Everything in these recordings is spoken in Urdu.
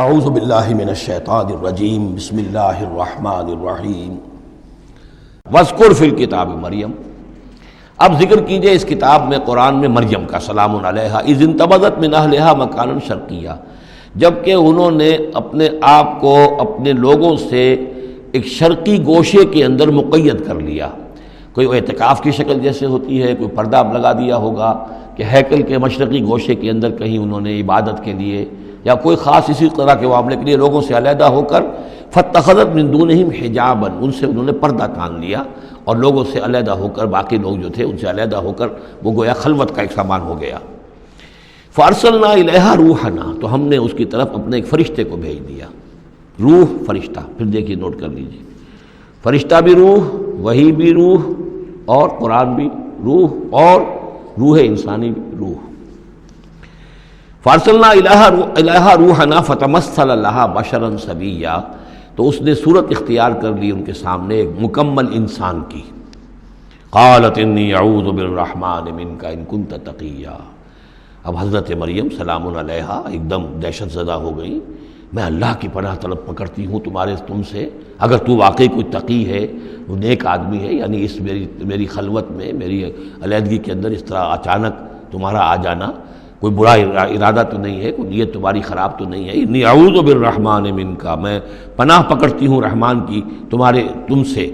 اعوذ باللہ من الشیطان الرجیم بسم اللہ الرحمن الرحیم واذکر فی الکتاب مریم۔ اب ذکر کیجئے اس کتاب میں، قرآن میں، مریم کا سلام علیہا اذ انتبذت من اہلہا مکانا شرقیہ، جبکہ انہوں نے اپنے آپ کو اپنے لوگوں سے ایک شرقی گوشے کے اندر مقید کر لیا۔ کوئی اعتکاف کی شکل جیسے ہوتی ہے، کوئی پردہ لگا دیا ہوگا کہ ہیکل کے مشرقی گوشے کے اندر کہیں انہوں نے عبادت کے لیے یا کوئی خاص اسی طرح کے معاملے کے لیے لوگوں سے علیحدہ ہو کر فاتخذت من دونہم حجابا، ان سے انہوں نے پردہ تان لیا اور لوگوں سے علیحدہ ہو کر، باقی لوگ جو تھے ان سے علیحدہ ہو کر وہ گویا خلوت کا ایک سامان ہو گیا۔ فارسلنا الیہا روحنا، تو ہم نے اس کی طرف اپنے ایک فرشتے کو بھیج دیا۔ روح فرشتہ، پھر دیکھیے نوٹ کر لیجیے، فرشتہ بھی روح، وحی بھی روح، اور قرآن بھی روح، اور روح انسانی بھی روح۔ فارسلنا الیہا روحنا فتمثل لہا بشرا سویا، تو اس نے صورت اختیار کر لی ان کے سامنے ایک مکمل انسان کی۔ قالت انی اعوذ بالرحمن منک ان کنت تقیا، اب حضرت مریم سلام علیہا ایک دم دہشت زدہ ہو گئی۔ میں اللہ کی پناہ طلب پکڑتی ہوں تم سے، اگر تو واقعی کوئی تقی ہے، وہ نیک آدمی ہے، یعنی اس میری خلوت میں، میری علیحدگی کے اندر اس طرح اچانک تمہارا آ جانا کوئی برا ارادہ تو نہیں ہے، کوئی نیت تمہاری خراب تو نہیں ہے۔ انی اعوذ بالرحمن منک، میں پناہ پکڑتی ہوں رحمان کی تم سے،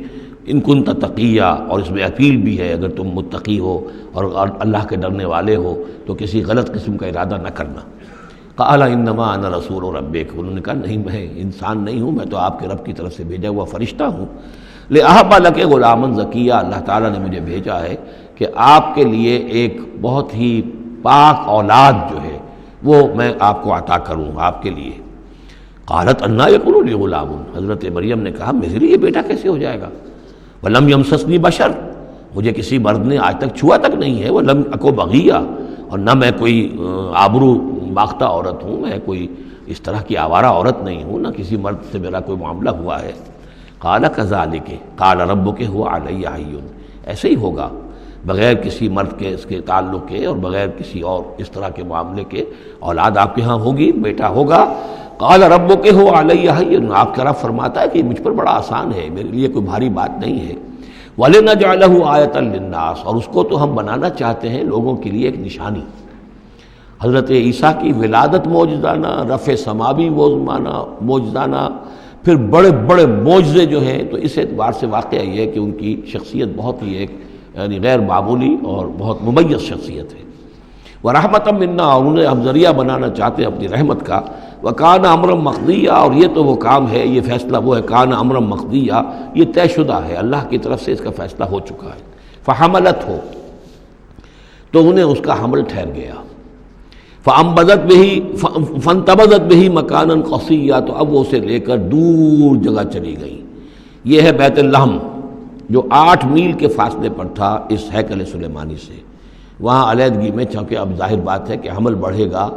ان کنت تقیہ، اور اس میں اپیل بھی ہے اگر تم متقی ہو اور اللہ کے ڈرنے والے ہو تو کسی غلط قسم کا ارادہ نہ کرنا۔ قال انما انا رسول ربک، انہوں نے کہا نہیں، میں انسان نہیں ہوں، میں تو آپ کے رب کی طرف سے بھیجا ہوا فرشتہ ہوں۔ لأہب لک غلاما زکیہ، اللہ تعالیٰ نے مجھے بھیجا ہے کہ آپ کے لیے ایک بہت ہی پاک اولاد جو ہے وہ میں آپ کو عطا کروں آپ کے لیے۔ قالت انا یکون لی غلام، حضرت مریم نے کہا میرے لیے بیٹا کیسے ہو جائے گا؟ ولم یمسسنی بشر، مجھے کسی مرد نے آج تک چھوا تک نہیں ہے۔ ولم اکو بغیہ، اور نہ میں کوئی آبرو باختہ عورت ہوں، میں کوئی اس طرح کی آوارہ عورت نہیں ہوں، نہ کسی مرد سے میرا کوئی معاملہ ہوا ہے۔ قال کذالک قال ربک هو علی حی، ایسے ہی ہوگا بغیر کسی مرد کے اس کے تعلق کے اور بغیر کسی اور اس طرح کے معاملے کے اولاد آپ کے ہاں ہوگی، بیٹا ہوگا۔ قال ربک هو علی حی، آپ کا رب فرماتا ہے کہ مجھ پر بڑا آسان ہے، میرے لیے کوئی بھاری بات نہیں ہے۔ وَلِنَجْعَلَهُ آیَةً لِلنَّاسِ، اور اس کو تو ہم بنانا چاہتے ہیں لوگوں کے لیے ایک نشانی۔ حضرت عیسیٰ کی ولادت معجزانہ، رفع سماوی معجزانہ، پھر بڑے بڑے معجزے جو ہیں، تو اس اعتبار سے واقعہ یہ ہے کہ ان کی شخصیت بہت ہی ایک یعنی غیر معمولی اور بہت ممیز شخصیت ہے۔ وَرَحْمَةً مِنَّا، اور انہیں ہم ذریعہ بنانا چاہتے ہیں اپنی رحمت کا۔ وَكَانَ أَمْرًا مَقْضِيًّا، اور یہ تو وہ کام ہے، یہ فیصلہ وہ ہے، کان امرا مقضیہ، یہ طے شدہ ہے، اللہ کی طرف سے اس کا فیصلہ ہو چکا ہے۔ فحملتہ، تو انہیں اس کا حمل ٹھہر گیا۔ فانتبذت بہ مکانا قصیا، تو اب وہ اسے لے کر دور جگہ چلی گئی۔ یہ ہے بیت لحم، جو 8 میل کے فاصلے پر تھا اس ہیکل سلیمانی سے۔ وہاں علیحدگی میں، چونکہ اب ظاہر بات ہے کہ حمل بڑھے گا،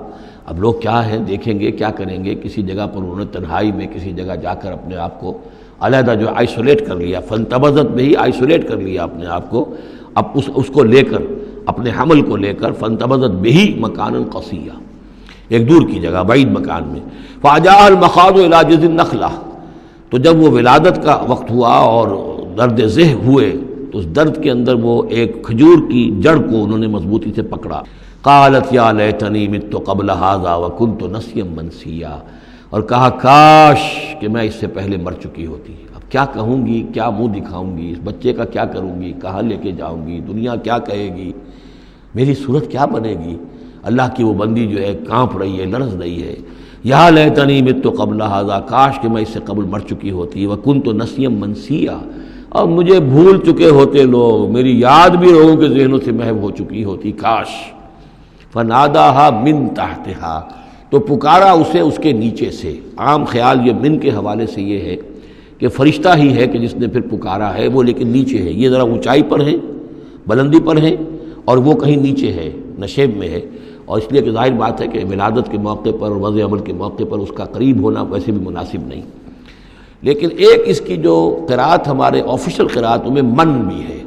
اب لوگ کیا ہیں دیکھیں گے، کیا کریں گے، کسی جگہ پر انہوں نے تنہائی میں کسی جگہ جا کر اپنے آپ کو علیحدہ جو آئسولیٹ کر لیا، فانتبذت بہ، آئسولیٹ کر لیا اپنے آپ کو، اب اس کو لے کر، اپنے حمل کو لے کر، فانتبذت بہ مکانا قصیا، ایک دور کی جگہ، بعید مکان میں۔ فاجاء المخاض الی جذع النخلہ، تو جب وہ ولادت کا وقت ہوا اور درد ذہ ہوئے تو اس درد کے اندر وہ ایک کھجور کی جڑ کو انہوں نے مضبوطی سے پکڑا۔ قالت یا لیتنی مت قبل ھذا وکنت نسیا منسیا، اور کہا کاش کہ میں اس سے پہلے مر چکی ہوتی۔ اب کیا کہوں گی، کیا منہ دکھاؤں گی، اس بچے کا کیا کروں گی، کہاں لے کے جاؤں گی، دنیا کیا کہے گی، میری صورت کیا بنے گی۔ اللہ کی وہ بندی جو ہے کانپ رہی ہے، لرز رہی ہے۔ یا لیتنی مت قبل ھذا، کاش کہ میں اس سے قبل مر چکی ہوتی، وکنت نسیا منسیا، اور مجھے بھول چکے ہوتے لوگ، میری یاد بھی لوگوں کے ذہنوں سے محو ہو چکی ہوتی، کاش۔ فناداہا من تحتہا، تو پکارا اسے اس کے نیچے سے۔ عام خیال یہ من کے حوالے سے یہ ہے کہ فرشتہ ہی ہے کہ جس نے پھر پکارا ہے، وہ لیکن نیچے ہے، یہ ذرا اونچائی پر ہے، بلندی پر ہے، اور وہ کہیں نیچے ہے، نشیب میں ہے، اور اس لیے کہ ظاہر بات ہے کہ ولادت کے موقع پر اور وضع عمل کے موقع پر اس کا قریب ہونا ویسے بھی مناسب نہیں۔ لیکن ایک اس کی جو قرأت ہمارے آفیشل قرأتوں میں من بھی ہے،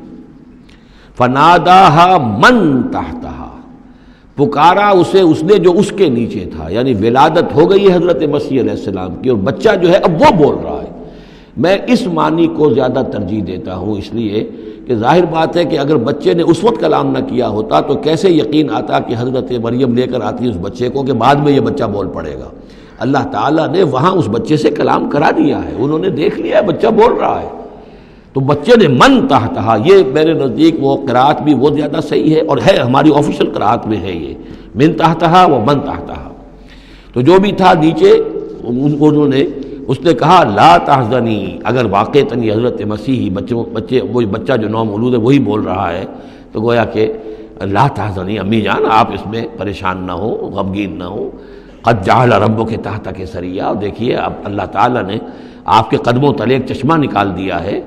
فناداہا من تحتہا، پکارا اسے اس نے جو اس کے نیچے تھا، یعنی ولادت ہو گئی ہے حضرت مسیح علیہ السلام کی، اور بچہ جو ہے اب وہ بول رہا ہے۔ میں اس معنی کو زیادہ ترجیح دیتا ہوں، اس لیے کہ ظاہر بات ہے کہ اگر بچے نے اس وقت کلام نہ کیا ہوتا تو کیسے یقین آتا کہ حضرت مریم لے کر آتی اس بچے کو کہ بعد میں یہ بچہ بول پڑے گا۔ اللہ تعالیٰ نے وہاں اس بچے سے کلام کرا دیا ہے، انہوں نے دیکھ لیا ہے بچہ بول رہا ہے، تو بچے نے من تحتہا، یہ میرے نزدیک وہ قرات بھی وہ زیادہ صحیح ہے، اور ہے ہماری آفیشیل قرات میں ہے یہ من تحتہا و من تحتہا۔ تو جو بھی تھا نیچے انہوں نے، اس نے کہا لا تحزنی، اگر واقعتاً یہ حضرت مسیحی وہی بچہ جو نومولود ہے وہی بول رہا ہے، تو گویا کہ لا تحزنی امی جان آپ اس میں پریشان نہ ہو، غمگین نہ ہو، قد جعل ربک تحتک سریا، اور دیکھیے اب اللہ تعالیٰ نے آپ کے قدموں تلے ایک چشمہ نکال دیا ہے،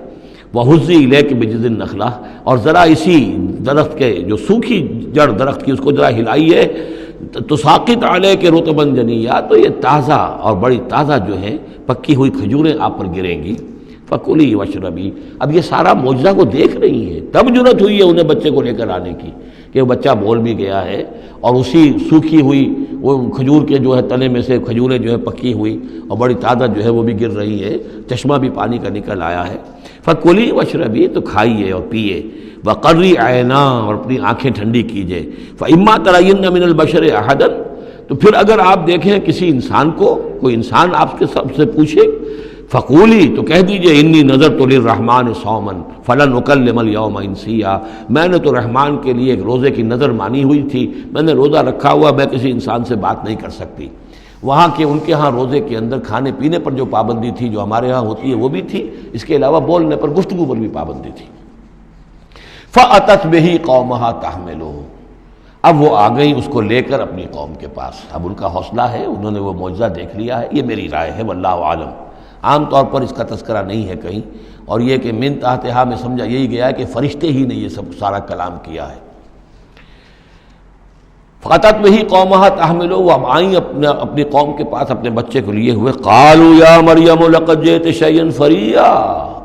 وَحُزِّ إِلَيْكِ بِجِذِعِ النَّخْلَةِ، اور ذرا اسی درخت کے جو سوکھی جڑ درخت کی اس کو ذرا ہلائیے، تساقط علیک رطبا جنیا، تو یہ تازہ اور بڑی تازہ جو ہے پکی ہوئی کھجوریں آپ پر گریں گی، فَكُلِي وَاشْرَبِي۔ اب یہ سارا معجزہ وہ دیکھ رہی ہے، تب جرأت ہوئی ہے انہیں بچے کو لے کر آنے کی کہ وہ بچہ بول بھی گیا ہے، اور اسی سوکھی ہوئی وہ کھجور کے جو ہے تنے میں سے کھجوریں جو ہے پکی ہوئی اور بڑی تازہ جو ہے وہ بھی گر رہی ہے، چشمہ بھی پانی کا نکل آیا ہے۔ فَكُلِي وَاشْرَبِي، تو کھائیے اور پیئے، وَقَرِّ عَيْنَا، اور اپنی آنکھیں ٹھنڈی کیجیے، فَإِمَّا تَرَيِنَّ مِنَ الْبَشَرِ أَحَدًا، تو پھر اگر آپ دیکھیں کسی انسان کو، کوئی انسان آپ کے سب سے پوچھے، فقولی، تو کہہ دیجئے انی نذرت للرحمن صوما فلن اکلم اليوم انسیا، میں نے تو رحمان کے لیے ایک روزے کی نظر مانی ہوئی تھی، میں نے روزہ رکھا ہوا، میں کسی انسان سے بات نہیں کر سکتی۔ وہاں کے ان کے ہاں روزے کے اندر کھانے پینے پر جو پابندی تھی جو ہمارے ہاں ہوتی ہے وہ بھی تھی، اس کے علاوہ بولنے پر، گفتگو پر بھی پابندی تھی۔ فأتت بہ قومہا تحملہ، اب وہ آ گئی اس کو لے کر اپنی قوم کے پاس۔ اب ان کا حوصلہ ہے، انہوں نے وہ معجزہ دیکھ لیا ہے، یہ میری رائے ہے، واللہ عالم۔ عام طور پر اس کا تذکرہ نہیں ہے کہیں، اور یہ کہ من تحتہا میں سمجھا یہی گیا ہے کہ فرشتے ہی نے یہ سب سارا کلام کیا ہے۔ فَأَتَتْ بِهِ قَوْمَهَا تَحْمِلُهُ، وہ اب آئیں اپنی قوم کے پاس اپنے بچے کو لیے ہوئے، قَالُوا يَا مَرْيَمُ لَقَدْ جِئْتِ شَيْئًا فَرِيًّا،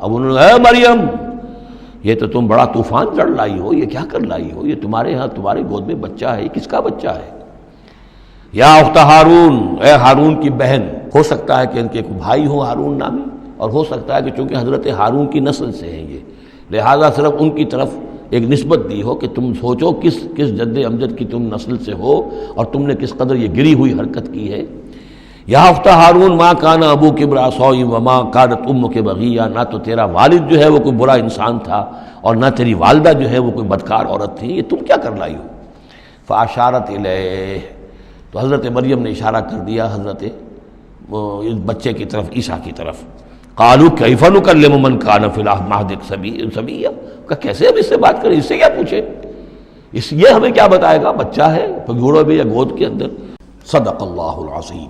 اب انہوں نے، اے مریم یہ تو تم بڑا طوفان چڑھ لائی ہو، یہ کیا کر لائی ہو، یہ تمہارے ہاں تمہارے گود میں بچہ ہے، یہ کس کا بچہ ہے؟ یا اخت ہارون، اے ہارون کی بہن، ہو سکتا ہے کہ ان کے کوئی بھائی ہو ہارون نامی، اور ہو سکتا ہے کہ چونکہ حضرت ہارون کی نسل سے ہیں یہ، لہذا صرف ان کی طرف ایک نسبت دی ہو کہ تم سوچو کس جد امجد کی تم نسل سے ہو اور تم نے کس قدر یہ گری ہوئی حرکت کی ہے۔ یا اخت ہارون ما کان ابوک امرأ سوء وما کانت امک بغیہ، نہ تو تیرا والد جو ہے وہ کوئی برا انسان تھا اور نہ تیری والدہ جو ہے وہ کوئی بدکار عورت تھی، یہ تم کیا کر لائی ہو؟ فاشارت الیہ، تو حضرت مریم نے اشارہ کر دیا حضرت اس بچے کی طرف، عیسیٰ کی طرف۔ قالوا کیف نکلم من کان فی المہد صبیا، کہ کیسے ہم اس سے بات کریں، اس سے کیا پوچھیں، یہ ہمیں کیا بتائے گا، بچہ ہے پگھوڑوں میں یا گود کے اندر۔ صدق اللہ العظیم۔